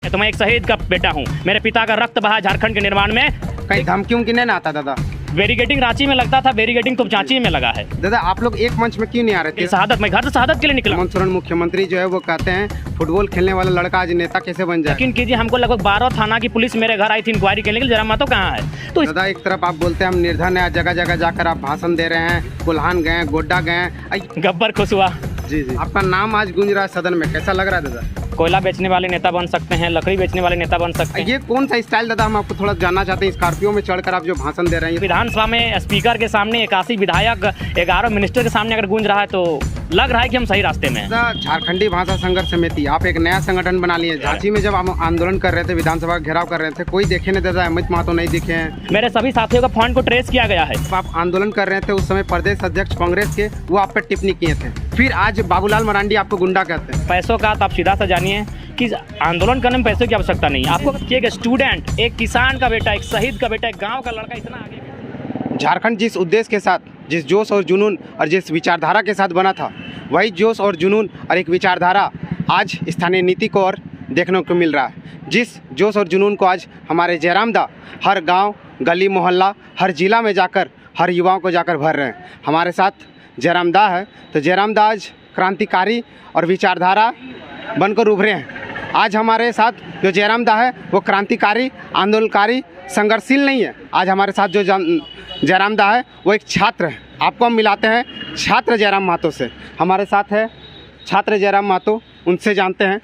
तो मैं एक शहीद का बेटा हूँ। मेरे पिता का रक्त बहा झारखंड के निर्माण में। कहीं धमकी उमकी नहीं ना आता दादा? बैरिकेडिंग रांची में लगता था, बैरिकेडिंग तो रांची में लगा है। दादा आप लोग एक मंच में क्यों नहीं आ रहे थे? शहादत, मैं घर से शहादत के लिए निकला। हेमंत सोरेन मुख्यमंत्री जो है वो कहते हैं फुटबॉल खेलने वाला लड़का आज नेता कैसे बन जाए? यकीन कीजिए, हमको लगभग 12 थाना की पुलिस मेरे घर आई थी इंक्वायरी के लिए, जरा मातो कहाँ है। तो दादा एक तरफ आप बोलते हैं हम निर्धन है, जगह जगह जाकर आप भाषण दे रहे हैं, कोल्हान गए, गोड्डा गए, गब्बर खुश हुआ। जी जी, आपका नाम आज गूंज रहा है सदन में, कैसा लग रहा है दादा? कोयला बेचने वाले नेता बन सकते हैं, लकड़ी बेचने वाले नेता बन सकते हैं। ये कौन सा स्टाइल दादा, हम आपको थोड़ा जानना चाहते हैं। स्कॉर्पियो में चढ़कर आप जो भाषण दे रहे हैं, विधानसभा में स्पीकर के सामने 81 विधायक 11 मिनिस्टर के सामने अगर गूंज रहा है तो लग रहा है कि हम सही रास्ते में हैं। झारखंडी भाषा संघर्ष समिति, आप एक नया संगठन बना लिए। झांसी में जब हम आंदोलन कर रहे थे, विधानसभा घेराव कर रहे थे, कोई देखे नहीं दादा, अमित महतो नहीं दिखे हैं। मेरे सभी साथियों का फोन को ट्रेस किया गया है। आप आंदोलन कर रहे थे उस समय प्रदेश अध्यक्ष कांग्रेस के, वो आप पर टिप्पणी किए थे, फिर आज बाबूलाल मरांडी आपको गुंडा कहते हैं। पैसों का तो आप सीधा सा जानिए कि आंदोलन करने में पैसों की आवश्यकता नहीं है आपको। एक स्टूडेंट, एक किसान का बेटा, एक शहीद का बेटा, एक गाँव का लड़का इतना आगे। झारखंड जिस उद्देश्य के साथ, जिस जोश और जुनून और जिस विचारधारा के साथ बना था, वही जोश और जुनून और एक विचारधारा आज स्थानीय नीति को और देखने को मिल रहा है। जिस जोश और जुनून को आज हमारे जयराम दा हर गांव, गली, मोहल्ला, हर जिला में जाकर हर युवाओं को जाकर भर रहे हैं। हमारे साथ जयराम दा है, तो जयराम दा आज क्रांतिकारी और विचारधारा बनकर उभरे हैं। आज हमारे साथ जो जयराम दा है वो क्रांतिकारी, आंदोलनकारी, संघर्षशील नहीं है। आज हमारे साथ जो जयराम दा है वो एक छात्र है। आपको हम मिलाते हैं छात्र जयराम महतो से। हमारे साथ है छात्र जयराम महतो, उनसे जानते हैं।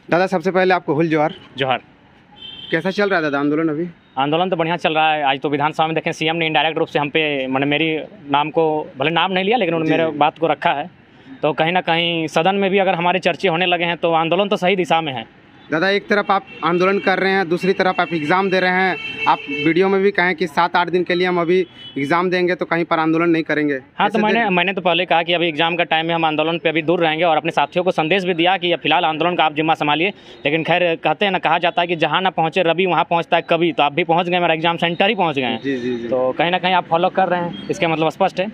दादा सबसे पहले आपको हुल जोहार। जोहार। कैसा चल रहा है दादा आंदोलन अभी? आंदोलन तो बढ़िया चल रहा है। आज तो विधानसभा में देखें सीएम ने इनडायरेक्ट रूप से हम पे, मैंने मेरी नाम को, भले नाम नहीं लिया लेकिन उन्होंने मेरे बात को रखा है। तो कहीं ना कहीं सदन में भी अगर हमारे चर्चे होने लगे हैं तो आंदोलन तो सही दिशा में है। दादा एक तरफ आप आंदोलन कर रहे हैं, दूसरी तरफ आप एग्ज़ाम दे रहे हैं। आप वीडियो में भी कहें कि 7-8 दिन के लिए हम अभी एग्ज़ाम देंगे तो कहीं पर आंदोलन नहीं करेंगे। हाँ, तो मैंने तो पहले कहा कि अभी एग्जाम का टाइम है, हम आंदोलन पे अभी दूर रहेंगे और अपने साथियों को संदेश भी दिया कि फिलहाल आंदोलन का आप जिम्मा संभालिए। लेकिन खैर कहते हैं ना, कहा जाता है कि जहाँ ना पहुँचे रवि वहाँ पहुँचता है कभी। तो आप भी पहुँच गए, मेरा एग्जाम सेंटर ही पहुँच गए हैं। जी। तो कहीं ना कहीं आप फॉलो कर रहे हैं, इसका मतलब स्पष्ट है।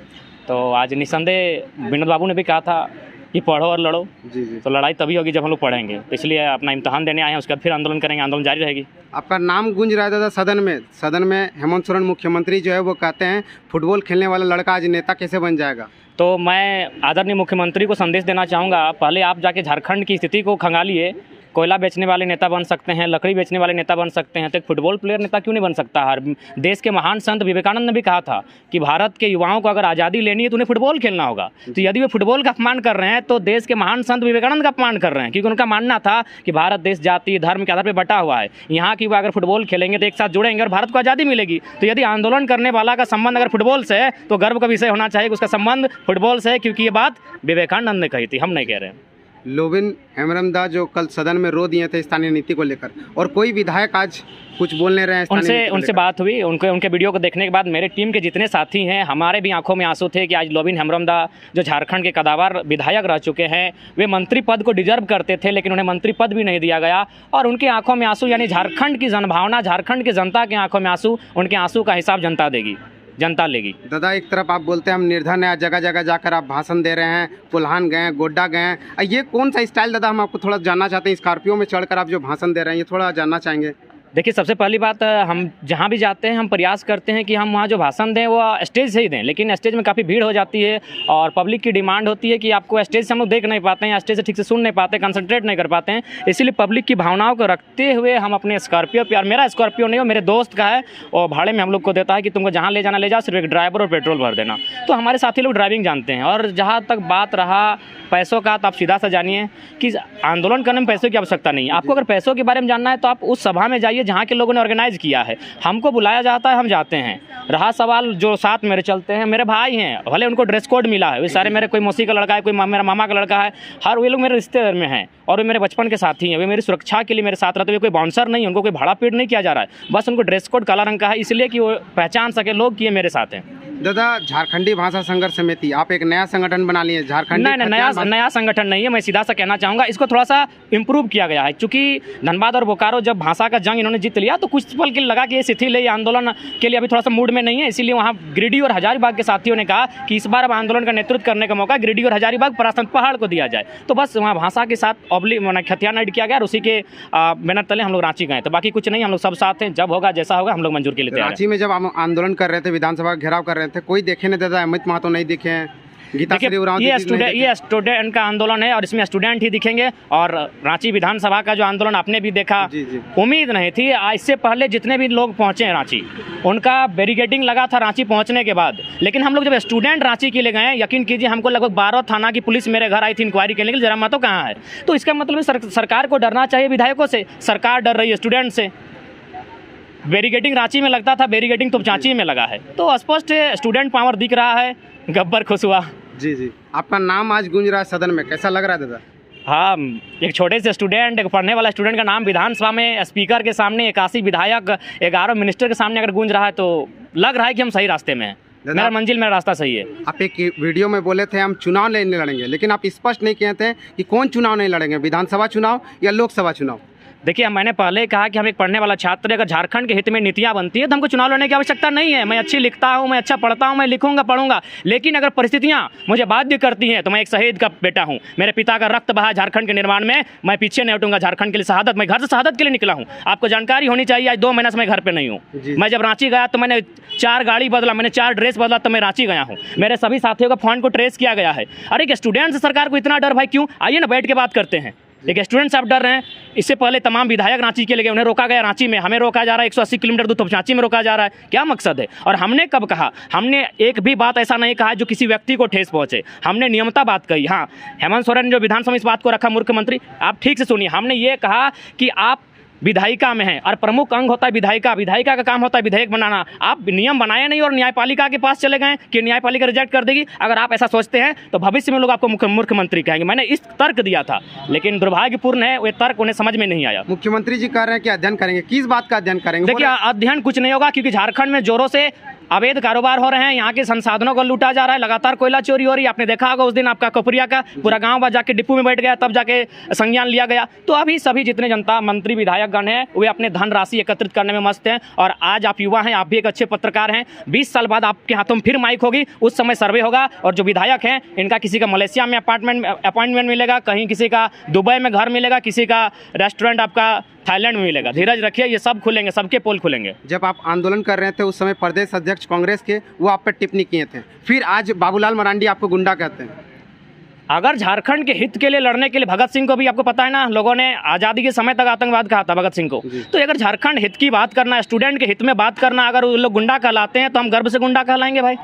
तो आज निसंदेह विनोद बाबू ने भी कहा था कि पढ़ो और लड़ो। जी। तो लड़ाई तभी होगी जब हम लोग पढ़ेंगे। तो इसलिए अपना इम्तहान देने आए हैं, उसके बाद फिर आंदोलन करेंगे, आंदोलन जारी रहेगी। आपका नाम गूंज रहा है दादा सदन में हेमंत सोरेन मुख्यमंत्री जो है वो कहते हैं फुटबॉल खेलने वाला लड़का आज नेता कैसे बन जाएगा? तो मैं आदरणीय मुख्यमंत्री को संदेश देना चाहूँगा, पहले आप जाके झारखंड की स्थिति को खंगालिए। कोयला बेचने वाले नेता बन सकते हैं, लकड़ी बेचने वाले नेता बन सकते हैं, तो एक फुटबॉल प्लेयर नेता क्यों नहीं बन सकता? हर देश के महान संत विवेकानंद ने भी कहा था कि भारत के युवाओं को अगर आज़ादी लेनी है तो उन्हें फुटबॉल खेलना होगा। तो यदि वे फुटबॉल का अपमान कर रहे हैं तो देश के महान संत विवेकानंद का अपमान कर रहे हैं, क्योंकि उनका मानना था कि भारत देश जाति धर्म के आधार पर बटा हुआ है। यहाँ की युवा अगर फुटबॉल खेलेंगे तो एक साथ जुड़ेंगे और भारत को आज़ादी मिलेगी। तो यदि आंदोलन करने वाला का संबंध अगर फुटबॉल से है तो गर्व का विषय होना चाहिए कि उसका संबंध फुटबॉल से है, क्योंकि ये बात विवेकानंद ने कही थी, हम नहीं कह रहे हैं। लोबिन हेम्ब्रम दा जो कल सदन में रो दिए थे स्थानीय नीति को लेकर, और कोई विधायक आज कुछ बोल नहीं रहे हैं। उनसे बात हुई, उनके वीडियो को देखने के बाद मेरे टीम के जितने साथी हैं, हमारे भी आंखों में आंसू थे कि आज लोबिन हेम्ब्रम दा जो झारखंड के कदावर विधायक रह चुके हैं, वे मंत्री पद को डिजर्व करते थे लेकिन उन्हें मंत्री पद भी नहीं दिया गया। और उनकी आंखों में आंसू यानी झारखंड की जनभावना, झारखंड की जनता की आंखों में आंसू, उनके आंसू का हिसाब जनता देगी, जनता लेगी। दादा एक तरफ आप बोलते हैं हम निर्धन है, जगह जगह जाकर आप भाषण दे रहे हैं, कोल्हान गए, गोड्डा गए, ये कौन सा स्टाइल दादा, हम आपको थोड़ा जानना चाहते हैं। स्कॉर्पियो में चढ़कर आप जो भाषण दे रहे हैं ये थोड़ा जानना चाहेंगे। देखिए, सबसे पहली बात, हम जहाँ भी जाते हैं हम प्रयास करते हैं कि हम वहाँ जो भाषण दें वो स्टेज से ही दें, लेकिन स्टेज में काफ़ी भीड़ हो जाती है और पब्लिक की डिमांड होती है कि आपको स्टेज से हम लोग देख नहीं पाते हैं, स्टेज से ठीक से सुन नहीं पाते, कंसंट्रेट नहीं कर पाते हैं। इसीलिए पब्लिक की भावनाओं को रखते हुए हम अपने स्कॉर्पियो पे, और मेरा स्कॉर्पियो नहीं हो, मेरे दोस्त का है, और भाड़े में हम लोग को देता है कि तुमको जहाँ ले जाना ले जाओ, सिर्फ एक ड्राइवर और पेट्रोल भर देना। तो हमारे साथी लोग ड्राइविंग जानते हैं। और जहाँ तक बात रहा पैसों का, तो आप सीधा सा जानिए कि आंदोलन करने में पैसों की आवश्यकता नहीं है। आपको अगर पैसों के बारे में जानना है तो आप उस सभा में जाइए जहाँ के लोगों ने ऑर्गेनाइज किया है। हमको बुलाया जाता है, हम जाते हैं। रहा सवाल जो साथ मेरे चलते हैं, मेरे भाई हैं, भले उनको ड्रेस कोड मिला है, वे सारे मेरे, कोई मौसी का लड़का है, कोई मेरा मामा का लड़का है, हर वे लोग मेरे रिश्तेदार में हैं और वे मेरे बचपन के साथी हैं। वे मेरी सुरक्षा के लिए मेरे साथ रहते हुए, कोई बाउंसर नहीं, उनको कोई भाड़ा पेड नहीं किया जा रहा है, बस उनको ड्रेस कोड काला रंग का है, इसलिए कि वो पहचान सके लोग कि ये मेरे साथ हैं। दादा, झारखंडी भाषा संघर्ष समिति, आप एक नया संगठन बना लिए झारखंडी। नहीं, नया संगठन नहीं है। मैं सीधा सा कहना चाहूँगा, इसको थोड़ा सा इम्प्रूव किया गया है, क्योंकि धनबाद और बोकारो जब भाषा का जंग इन्होंने जीत लिया तो कुछ पल के लिए लगा कि ये शिथिल है, ये आंदोलन के लिए अभी थोड़ा सा मूड में नहीं है। इसीलिए वहाँ गिरिडीह और हजारीबाग के साथियों ने कहा कि इस बार अब आंदोलन का नेतृत्व करने का मौका गिरिडीह और हजारीबाग परासंत पहाड़ को दिया जाए। तो बस वहाँ भाषा के साथ हथियार ऐड किया गया और उसी के बैनर तले हम लोग रांची गए। तो बाकी कुछ नहीं, हम लोग सब साथ हैं, जब होगा जैसा होगा हम लोग मंजूर के लिए तैयार हैं। रांची में जब हम आंदोलन कर रहे थे, विधानसभा का घेराव कर रहे थे, कोई देखे नहीं दादा, अमित महतो नहीं दिखे हैं, ये स्टूडेंट का आंदोलन है और इसमें स्टूडेंट ही दिखेंगे। और रांची विधानसभा का जो आंदोलन आपने भी देखा, उम्मीद नहीं थी। इससे पहले जितने भी लोग पहुंचे हैं रांची, उनका बैरिकेडिंग लगा था रांची पहुंचने के बाद, लेकिन हम लोग जब स्टूडेंट रांची के लिए गए, यकीन कीजिए हमको लगभग 12 थाना की पुलिस मेरे घर आई थी इंक्वायरी के लिए, जरा महतो कहाँ है। तो इसका मतलब सरकार को डरना चाहिए विधायकों से, सरकार डर रही है स्टूडेंट से। बैरिकेडिंग रांची में लगता था, बैरिकेडिंग तो रांची में लगा है, तो स्पष्ट स्टूडेंट पावर दिख रहा है। गब्बर खुश हुआ। जी, आपका नाम आज गूंज रहा है सदन में, कैसा लग रहा है दादा? हाँ, एक छोटे से स्टूडेंट, एक पढ़ने वाला स्टूडेंट का नाम विधानसभा में स्पीकर के सामने, 81 विधायक, 11 मिनिस्टर के सामने अगर गूंज रहा है तो लग रहा है कि हम सही रास्ते में हैं। मेरा मंजिल, मेरा रास्ता सही है। आप एक वीडियो में बोले थे हम चुनाव नहीं लड़ेंगे, लेकिन आप स्पष्ट नहीं कहते हैं कि कौन चुनाव नहीं लड़ेंगे, विधानसभा चुनाव या लोकसभा चुनाव? देखिए, मैंने पहले कहा कि हम एक पढ़ने वाला छात्र, अगर झारखंड के हित में नीतियां बनती है तो हमको चुनाव लड़ने की आवश्यकता नहीं है। मैं अच्छी लिखता हूं, मैं अच्छा पढ़ता हूं, मैं लिखूंगा, पढ़ूंगा, लेकिन अगर परिस्थितियां मुझे बाध्य करती हैं तो मैं एक शहीद का बेटा हूं। मेरे पिता का रक्त बहा झारखंड के निर्माण में, मैं पीछे नहीं हटूंगा। झारखंड के लिए शहादत, मैं घर से शहादत के लिए निकला हूँ। आपको जानकारी होनी चाहिए, आज 2 महीने से मैं घर पर नहीं हूँ। मैं जब रांची गया तो मैंने 4 गाड़ी बदला, मैंने 4 ड्रेस बदला, तो मैं रांची गया हूँ। मेरे सभी साथियों का फोन को ट्रेस किया गया है। अरे एक स्टूडेंट से सरकार को इतना डर भाई क्यों? आइए ना बैठ के बात करते हैं। एक स्टूडेंट साहब डर रहे हैं। इससे पहले तमाम विधायक रांची के लिए गए, उन्हें रोका गया रांची में, हमें रोका जा रहा है 180 किलोमीटर दूर, तो रांची में रोका जा रहा है। क्या मकसद है? और हमने कब कहा? हमने एक भी बात ऐसा नहीं कहा जो किसी व्यक्ति को ठेस पहुंचे। हमने नियमता बात कही। हाँ, हेमंत सोरेन ने जो विधानसभा में इस बात को रखा, मुख्यमंत्री, आप ठीक से सुनिए, हमने ये कहा कि आप विधायिका में है और प्रमुख अंग होता है विधायिका। विधायिका का काम होता है विधेयक बनाना। आप नियम बनाए नहीं और न्यायपालिका के पास चले गए कि न्यायपालिका रिजेक्ट कर देगी। अगर आप ऐसा सोचते हैं तो भविष्य में लोग आपको मुख्यमंत्री कहेंगे। मैंने इस तर्क दिया था, लेकिन दुर्भाग्यपूर्ण है वो तर्क उन्हें समझ में नहीं आया। मुख्यमंत्री जी कह रहे हैं कि अध्ययन करेंगे, किस बात का अध्ययन करेंगे? देखिए, अध्ययन कुछ नहीं होगा, क्योंकि झारखंड में जोरों से अवैध कारोबार हो रहे हैं, यहाँ के संसाधनों को लूटा जा रहा है, लगातार कोयला चोरी हो रही है। आपने देखा होगा उस दिन आपका कपुरिया का पूरा गांव बा जाके डिपो में बैठ गया, तब जाके संज्ञान लिया गया। तो अभी सभी जितने जनता मंत्री विधायक गण हैं वे अपने धन राशि एकत्रित करने में मस्त हैं। और आज आप युवा हैं, आप भी एक अच्छे पत्रकार हैं। 20 साल बाद आपके हाथों में फिर माइक होगी, उस समय सर्वे होगा। और जो विधायक हैं, इनका किसी का मलेशिया में अपॉइंटमेंट मिलेगा, कहीं किसी का दुबई में घर मिलेगा, किसी का रेस्टोरेंट आपका थाईलैंड में मिलेगा। धीरज रखिए, ये सब खुलेंगे, सबके पोल खुलेंगे। जब आप आंदोलन कर रहे थे उस समय प्रदेश अध्यक्ष कांग्रेस के वो आप पर टिप्पणी किए थे, फिर आज बाबूलाल मरांडी आपको गुंडा कहते हैं। अगर झारखंड के हित के लिए लड़ने के लिए भगत सिंह को भी आपको पता है ना, लोगों ने आज़ादी के समय तक आतंकवाद कहा था भगत सिंह को। तो अगर झारखंड हित की बात करना, स्टूडेंट के हित में बात करना, अगर वो लोग गुंडा कहलाते हैं तो हम गर्व से गुंडा कहलाएंगे भाई।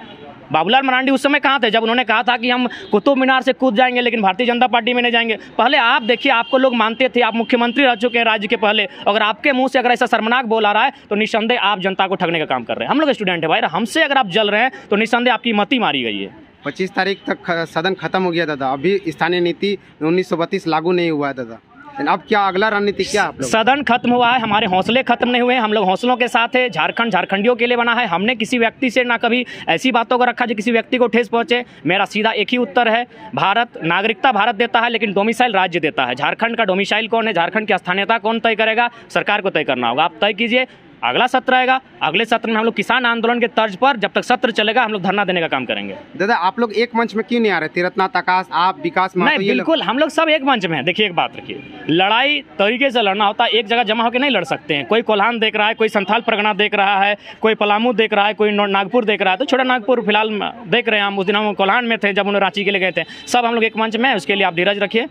बाबूलाल मरांडी उस समय कहाँ थे जब उन्होंने कहा था कि हम कुतुब मीनार से कूद जाएंगे लेकिन भारतीय जनता पार्टी में नहीं जाएंगे? पहले आप देखिए, आपको लोग मानते थे, आप मुख्यमंत्री रह चुके हैं राज्य के पहले। अगर आपके मुंह से अगर ऐसा शर्मनाक बोल आ रहा है तो निस्संदेह आप जनता को ठगने का काम कर रहे हैं। हम लोग स्टूडेंट है भाई, हमसे अगर आप जल रहे हैं तो निस्संदेह आपकी मती मारी गई है। 25 तारीख तक सदन खत्म हो गया दादा, अभी स्थानीय नीति 1932 लागू नहीं हुआ है दादा। अब क्या अगला रणनीति क्या? सदन खत्म हुआ है, हमारे हौसले खत्म नहीं हुए हैं, हम लोग हौसलों के साथ है। झारखंड झारखंडियों के लिए बना है। हमने किसी व्यक्ति से ना कभी ऐसी बातों को रखा जो किसी व्यक्ति को ठेस पहुंचे। मेरा सीधा एक ही उत्तर है, भारत नागरिकता भारत देता है लेकिन डोमिसाइल राज्य देता है। झारखंड का डोमिसाइल कौन है, झारखंड की स्थानीयता कौन तय करेगा? सरकार को तय करना होगा। आप तय कीजिए। अगला सत्र आएगा, अगले सत्र में हम लोग किसान आंदोलन के तर्ज पर, जब तक सत्र चलेगा हम लोग धरना देने का काम करेंगे। दादा, आप लोग एक मंच में क्यों नहीं आ रहे? तिरथनाथ आकाश, आप, विकास नहीं, बिल्कुल हम लोग सब एक मंच में हैं। देखिए, एक बात रखिए, लड़ाई तरीके से लड़ना होता है, एक जगह जमा होकर नहीं लड़ सकते हैं। कोई कोल्हान देख रहा है, कोई संथाल परगना देख रहा है, कोई पलामू देख रहा है, कोई नागपुर देख रहा है, तो छोटा नागपुर फिलहाल देख रहे हैं हम। उस दिन हम कोल्हान में थे जब उन्हें रांची के लिए गए थे। सब हम लोग एक मंच में है, उसके लिए आप धीरज रखिए।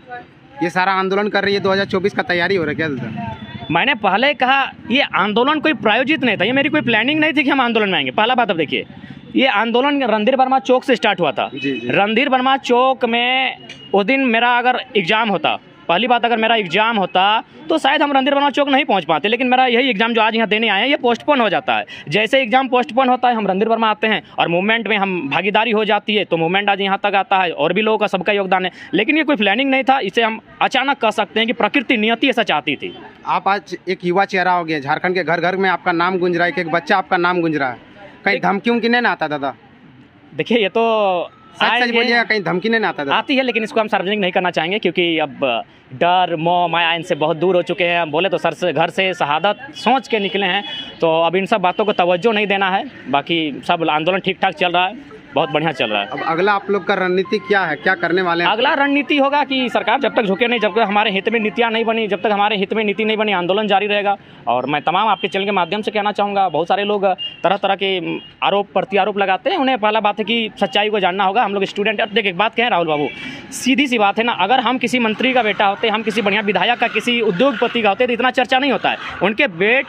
ये सारा आंदोलन कर रही है, 2024 का तैयारी हो रहा है क्या दादा? मैंने पहले कहा ये आंदोलन कोई प्रायोजित नहीं था, ये मेरी कोई प्लानिंग नहीं थी कि हम आंदोलन में आएंगे। पहला बात, अब देखिए, ये आंदोलन रणधीर वर्मा चौक से स्टार्ट हुआ था। रणधीर वर्मा चौक में उस दिन मेरा अगर एग्जाम होता, पहली बात अगर मेरा एग्जाम होता तो शायद हम रणधीर वर्मा चौक नहीं पहुंच पाते, लेकिन मेरा यही एग्जाम जो आज यहाँ देने आए हैं ये पोस्टपोन हो जाता है। जैसे एग्जाम पोस्टपोन होता है, हम रणधीर वर्मा आते हैं और मूवमेंट में हम भागीदारी हो जाती है, तो मूवमेंट आज यहाँ तक आता है और भी लोगों का सबका योगदान है। लेकिन ये कोई प्लानिंग नहीं था, इसे हम अचानक कह सकते हैं कि प्रकृति नियति ऐसा चाहती थी। आप आज एक युवा चेहरा हो गया, झारखंड के घर घर में आपका नाम गूंज रहा है, एक बच्चा आपका नाम गूंज रहा है, कहीं धमकियों की नहीं ना आता दादा? देखिए ये तो सच आएंगे, बोलिएगा, कहीं धमकी नहीं आता दादा? आती है, लेकिन इसको हम सार्वजनिक नहीं करना चाहेंगे क्योंकि अब डर मोह माया इनसे बहुत दूर हो चुके हैं। हम बोले तो सर से घर से शहादत सोच के निकले हैं, तो अब इन सब बातों को तवज्जो नहीं देना है। बाकी सब आंदोलन ठीक ठाक चल रहा है, बहुत बढ़िया चल रहा है। अब अगला आप लोग का रणनीति क्या है, क्या करने वाले हैं? अगला रणनीति होगा कि सरकार जब तक झुके नहीं, जब तक हमारे हित में नीतियाँ नहीं बनी, जब तक हमारे हित में नीति नहीं बनी, आंदोलन जारी रहेगा। और मैं तमाम आपके चैनल के माध्यम से कहना चाहूँगा, बहुत सारे लोग तरह तरह के आरोप प्रत्यारोप लगाते हैं, उन्हें पहला बात है कि सच्चाई को जानना होगा। हम लोग स्टूडेंट। अब देखिए एक बात कहें राहुल बाबू, सीधी सी बात है ना, अगर हम किसी मंत्री का बेटा होते, हम किसी बढ़िया विधायक का, किसी उद्योगपति का होते तो इतना चर्चा नहीं होता है। उनके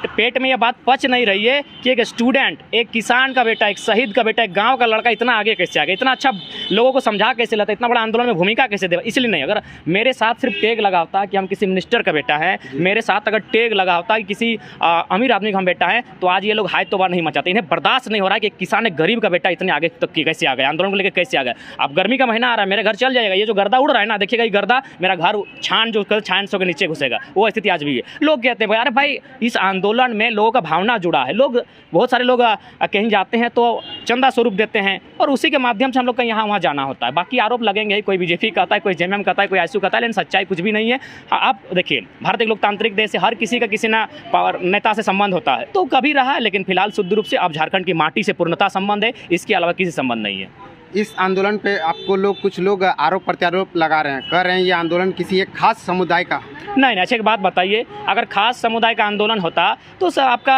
पेट में यह बात पच नहीं रही है कि एक स्टूडेंट, एक किसान का बेटा, एक शहीद का बेटा, एक गाँव का लड़का इतना आगे कैसे आ गया, इतना अच्छा लोगों को समझा कैसे लेता, इतना बड़ा आंदोलन में भूमिका कैसे दे। इसलिए नहीं, अगर मेरे साथ सिर्फ टैग लगा होता कि हम किसी मिनिस्टर का बेटा है, मेरे साथ अगर टैग लगा होता कि किसी अमीर आदमी का हम बेटा है, तो आज ये लोग हाय तोबा नहीं मचाते। इन्हें बर्दाश्त नहीं हो रहा है कि किसान, एक गरीब का बेटा इतने आगे तक कैसे आ गया, आंदोलन को लेकर कैसे आ गया। अब गर्मी का महीना आ रहा है, मेरे घर चल जाएगा, ये जो गर्दा उड़ रहा है ना, देखिएगा ये गर्दा मेरा घर छान जो कल छान सो के नीचे घुसेगा, वो स्थिति आज भी है। लोग कहते हैं अरे भाई इस आंदोलन में लोगों का भावना जुड़ा है, लोग बहुत सारे लोग कहीं जाते हैं तो चंदा स्वरूप देते हैं और उसी के माध्यम से हम लोग का यहाँ वहाँ जाना होता है। बाकी आरोप लगेंगे, कोई बीजेपी कहता है, कोई जेएमएम कहता है, कोई आईएसयू कहता है, लेकिन सच्चाई कुछ भी नहीं है। आप देखिए भारत एक लोकतांत्रिक देश है, हर किसी का किसी ना पावर नेता से संबंध होता है, तो कभी रहा है, लेकिन फिलहाल शुद्ध रूप से अब झारखंड की माटी से पूर्णता संबंध है, इसके अलावा किसी संबंध नहीं है। इस आंदोलन पे आपको लोग, कुछ लोग आरोप प्रत्यारोप लगा रहे हैं, कह रहे हैं ये आंदोलन किसी एक खास समुदाय का। नहीं, अच्छा एक बात बताइए, अगर खास समुदाय का आंदोलन होता तो सर आपका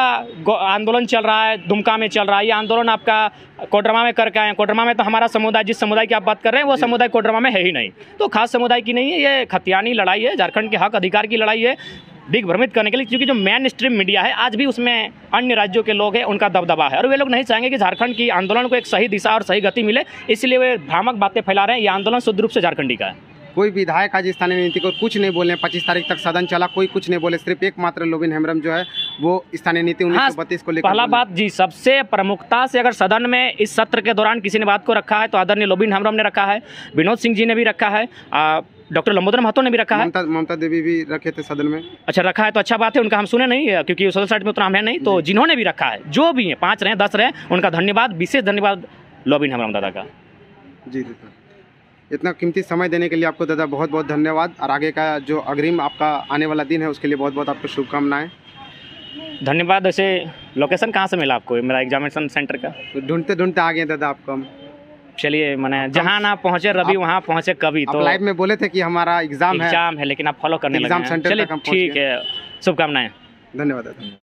आंदोलन चल रहा है, दुमका में चल रहा है, ये आंदोलन आपका कोडरमा में करके आए हैं। कोडरमा में तो हमारा समुदाय, जिस समुदाय की आप बात कर रहे हैं, वो समुदाय कोडरमा में है ही नहीं, तो खास समुदाय की नहीं है। ये खतियानी लड़ाई है, झारखंड के हक अधिकार की लड़ाई है, दिग्भ्रमित करने के लिए, क्योंकि जो मेन स्ट्रीम मीडिया है आज भी उसमें अन्य राज्यों के लोग हैं, उनका दबदबा है और वे लोग नहीं चाहेंगे कि झारखंड की आंदोलन को एक सही दिशा और सही गति मिले, इसलिए वे भ्रामक बातें फैला रहे हैं। ये आंदोलन शुद्ध रूप से झारखंडी का है। कोई विधायक आज स्थानीय नीति को कुछ नहीं बोले, 25 तारीख तक सदन चला, कोई कुछ नहीं बोले, सिर्फ एकमात्र लोबिन हेम्ब्रम जो है वो स्थानीय नीति 1932 को लेकर। पहला बात जी, सबसे प्रमुखता से अगर सदन में इस सत्र के दौरान किसी ने बात को रखा है तो आदरणीय लोबिन हेम्ब्रम ने रखा है, विनोद सिंह जी ने भी रखा है, डॉक्टर लंबोदर महतो ने भी रखा है, ममता देवी भी रखे थे सदन में। अच्छा रखा है तो अच्छा बात है, उनका हम सुने नहीं है क्योंकि सोशल साइट में उतना हम है नहीं, तो जिन्होंने भी रखा है, जो भी है 5 रहे 10 रहे, उनका धन्यवाद, विशेष धन्यवाद लोबिन हेम्ब्रम दादा का। जी दादा, इतना कीमती समय देने के लिए आपको दादा बहुत बहुत धन्यवाद, और आगे का जो अग्रिम आपका आने वाला दिन है उसके लिए बहुत बहुत आपको शुभकामनाएं। धन्यवाद। वैसे लोकेशन कहाँ से मिला आपको मेरा एग्जामिनेशन सेंटर का? तो ढूंढते ढूंढते आ गए दादा आपको हम। चलिए, मैंने जहाँ ना पहुँचे रवि वहाँ पहुँचे कभी। तो लाइव में बोले थे कि हमारा एग्जाम है, लेकिन आप फॉलो करने लगे हैं। सेंटर चलिए तक हम पहुंच ठीक है, शुभकामनाएं। धन्यवाद दादा।